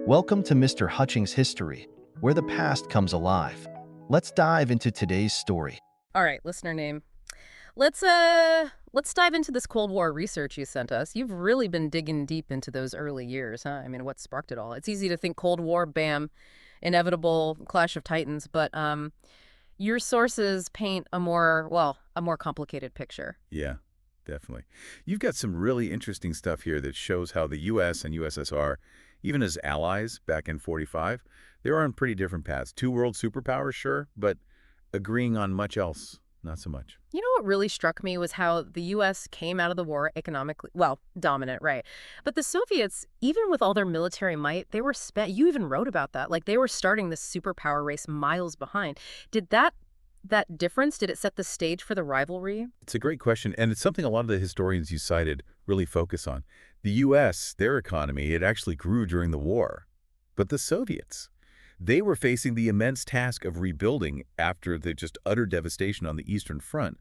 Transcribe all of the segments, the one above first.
Welcome to Mr. Hutchings History, where the past comes alive. Let's dive into today's story. All right, listener name. Let's dive into this Cold War research you sent us. You've really been digging deep into those early years, huh? I mean, what sparked it all? It's easy to think Cold War, bam, inevitable clash of titans, but your sources paint a more complicated picture. Yeah, definitely. You've got some really interesting stuff here that shows how the US and USSR, even as allies back in 45, they were on pretty different paths. Two world superpowers, sure, but agreeing on much else, not so much. You know what really struck me was how the U.S. came out of the war economically, dominant, right? But the Soviets, even with all their military might, they were you even wrote about that. Like, they were starting this superpower race miles behind. Did that difference, did it set the stage for the rivalry? It's a great question, and it's something a lot of the historians you cited really focus on. The U.S., their economy, it actually grew during the war. But the Soviets, they were facing the immense task of rebuilding after the just utter devastation on the Eastern Front.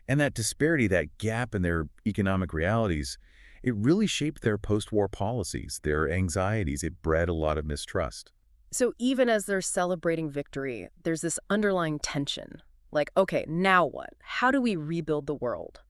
And that disparity, that gap in their economic realities, it really shaped their post-war policies, their anxieties. It bred a lot of mistrust. So even as they're celebrating victory, there's this underlying tension. Like, okay, now what? How do we rebuild the world?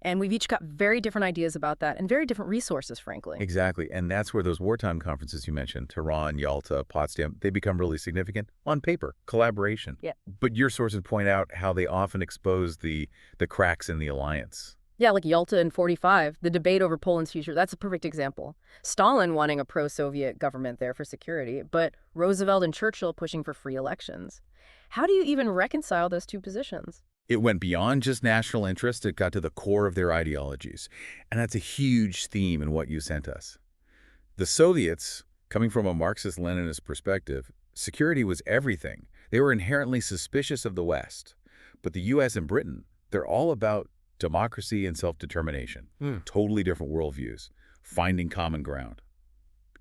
And we've each got very different ideas about that and very different resources, frankly. Exactly. And that's where those wartime conferences you mentioned, Tehran, Yalta, Potsdam, they become really significant on paper, collaboration. Yeah. But your sources point out how they often expose the cracks in the alliance. Yeah, like Yalta in 45, the debate over Poland's future, that's a perfect example. Stalin wanting a pro-Soviet government there for security, but Roosevelt and Churchill pushing for free elections. How do you even reconcile those two positions? It went beyond just national interest. It got to the core of their ideologies. And that's a huge theme in what you sent us. The Soviets, coming from a Marxist-Leninist perspective, security was everything. They were inherently suspicious of the West. But the U.S. and Britain, they're all about democracy and self-determination. Totally different worldviews. Finding common ground.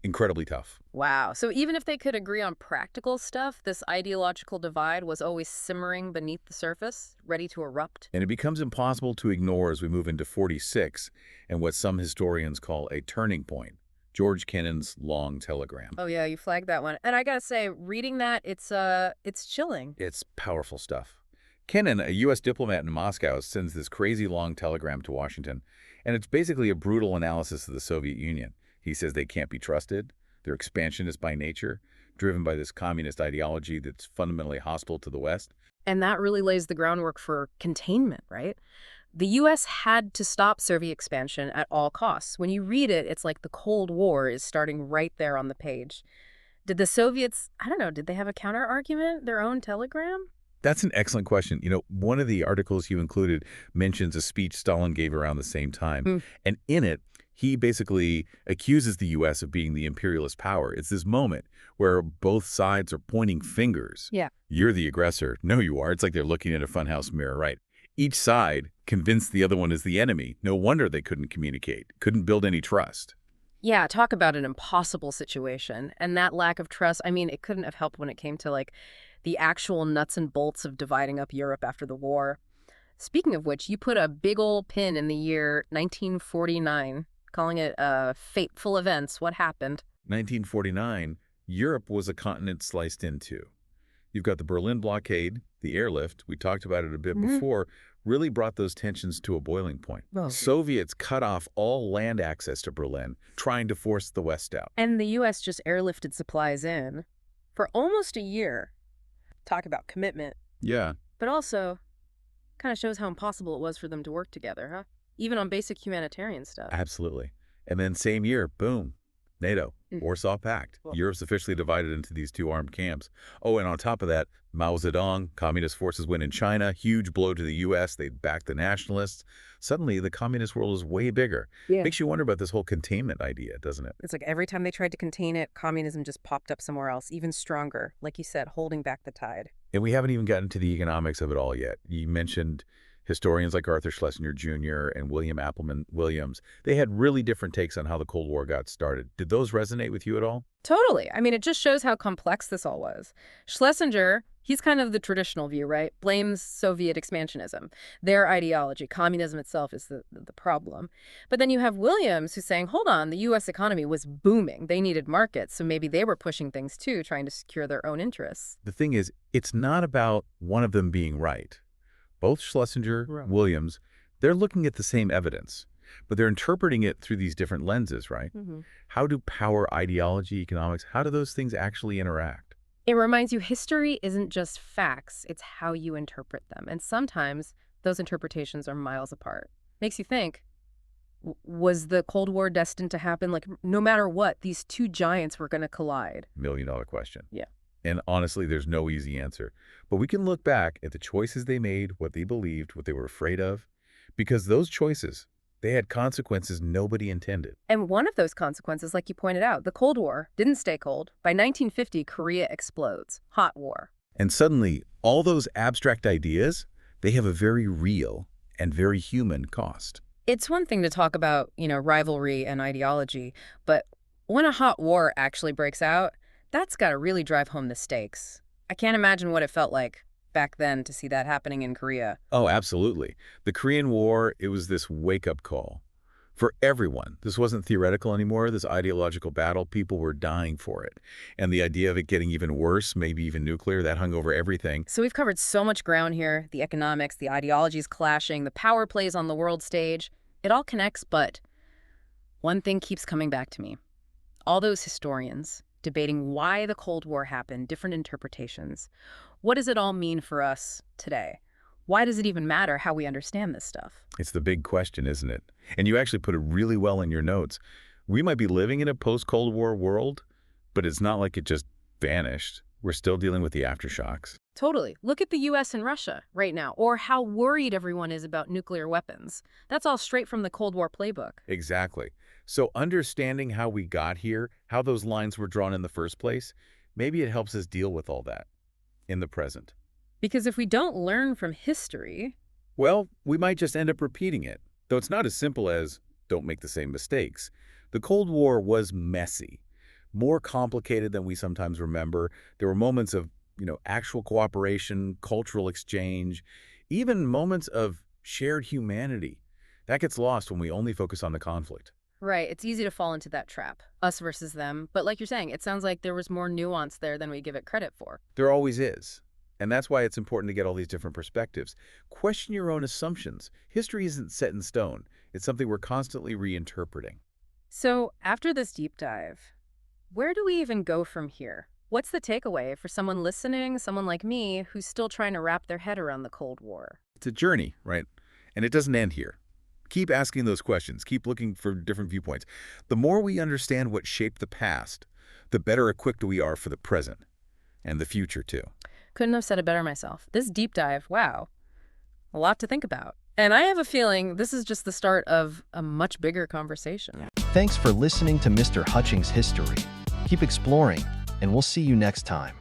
Incredibly tough. Wow. So even if they could agree on practical stuff, this ideological divide was always simmering beneath the surface, ready to erupt. And it becomes impossible to ignore as we move into 46 and what some historians call a turning point. George Kennan's long telegram. Oh yeah, you flagged that one. And I gotta say, reading that, it's chilling. It's powerful stuff. Kennan, a U.S. diplomat in Moscow, sends this crazy long telegram to Washington, and it's basically a brutal analysis of the Soviet Union. He says they can't be trusted, they're expansionist by nature, driven by this communist ideology that's fundamentally hostile to the West. And that really lays the groundwork for containment, right? The U.S. had to stop Soviet expansion at all costs. When you read it, it's like the Cold War is starting right there on the page. Did the Soviets, I don't know, did they have a counter-argument, their own telegram? That's an excellent question. You know, one of the articles you included mentions a speech Stalin gave around the same time. And in it, he basically accuses the U.S. of being the imperialist power. It's this moment where both sides are pointing fingers. Yeah. You're the aggressor. No, you are. It's like they're looking at a funhouse mirror, right? Each side convinced the other one is the enemy. No wonder they couldn't communicate, couldn't build any trust. Yeah, talk about an impossible situation. And that lack of trust, I mean, it couldn't have helped when it came to, like, the actual nuts and bolts of dividing up Europe after the war. Speaking of which, you put a big old pin in the year 1949, calling it fateful events. What happened? 1949, Europe was a continent sliced in two. You've got the Berlin Blockade, the airlift, we talked about it a bit before, really brought those tensions to a boiling point. Well, Soviets cut off all land access to Berlin, trying to force the West out. and the U.S. just airlifted supplies in for almost a year. Talk about commitment. Yeah. But also kind of shows how impossible it was for them to work together, huh? Even on basic humanitarian stuff. Absolutely. And then same year, boom, NATO, Warsaw Pact. Well, Europe's officially divided into these two armed camps. Oh, and on top of that, Mao Zedong, communist forces win in China, huge blow to the U.S., they back the nationalists. Suddenly, the communist world is way bigger. yeah. Makes you wonder about this whole containment idea, doesn't it? It's like every time they tried to contain it, communism just popped up somewhere else, even stronger, like you said, holding back the tide. And we haven't even gotten to the economics of it all yet. You mentioned historians like Arthur Schlesinger Jr. and William Appleman Williams. They had really different takes on how the Cold War got started. Did those resonate with you at all? Totally. I mean, it just shows how complex this all was. Schlesinger, He's kind of the traditional view, right? Blames Soviet expansionism. Their ideology, communism itself, is the problem. But then you have Williams who's saying, hold on, the U.S. economy was booming. They needed markets, so maybe they were pushing things too, trying to secure their own interests. The thing is, it's not about one of them being right. Both Schlesinger, Williams, they're looking at the same evidence, but they're interpreting it through these different lenses, right? How do power, ideology, economics, how do those things actually interact? It reminds you history isn't just facts, it's how you interpret them. And sometimes those interpretations are miles apart. Makes you think, was the Cold War destined to happen? Like, no matter what, these two giants were going to collide. $1,000,000 question. Yeah. And honestly, there's no easy answer. But we can look back at the choices they made, what they believed, what they were afraid of, because those choices, they had consequences nobody intended. And one of those consequences, like you pointed out, the Cold War didn't stay cold. By 1950, Korea explodes. Hot war. And suddenly, all those abstract ideas, they have a very real and very human cost. It's one thing to talk about, rivalry and ideology, but when a hot war actually breaks out, that's got to really drive home the stakes. I can't imagine what it felt like back then to see that happening in Korea. Oh, absolutely. The Korean War, it was this wake-up call for everyone. This wasn't theoretical anymore, this ideological battle. People were dying for it. And the idea of it getting even worse, maybe even nuclear, that hung over everything. So we've covered so much ground here, the economics, the ideologies clashing, the power plays on the world stage. It all connects, but one thing keeps coming back to me. All those historians debating why the Cold War happened, different interpretations. What does it all mean for us today? Why does it even matter how we understand this stuff? It's the big question, isn't it? And you actually put it really well in your notes. We might be living in a post-Cold War world, but it's not like it just vanished. We're still dealing with the aftershocks. Totally. Look at the US and Russia right now, or how worried everyone is about nuclear weapons. That's all straight from the Cold War playbook. Exactly. So understanding how we got here, how those lines were drawn in the first place, maybe it helps us deal with all that in the present. Because if we don't learn from history, well, we might just end up repeating it, though it's not as simple as don't make the same mistakes. The Cold War was messy, more complicated than we sometimes remember. There were moments of, actual cooperation, cultural exchange, even moments of shared humanity. That gets lost when we only focus on the conflict. Right, it's easy to fall into that trap, us versus them. But like you're saying, it sounds like there was more nuance there than we give it credit for. There always is. And that's why it's important to get all these different perspectives. Question your own assumptions. History isn't set in stone. It's something we're constantly reinterpreting. So after this deep dive, where do we even go from here? What's the takeaway for someone listening, someone like me, who's still trying to wrap their head around the Cold War? It's a journey, right? And it doesn't end here. Keep asking those questions. Keep looking for different viewpoints. The more we understand what shaped the past, the better equipped we are for the present and the future, too. Couldn't have said it better myself. This deep dive, wow, a lot to think about. And I have a feeling this is just the start of a much bigger conversation. Thanks for listening to Mr. Hutchings History. Keep exploring, and we'll see you next time.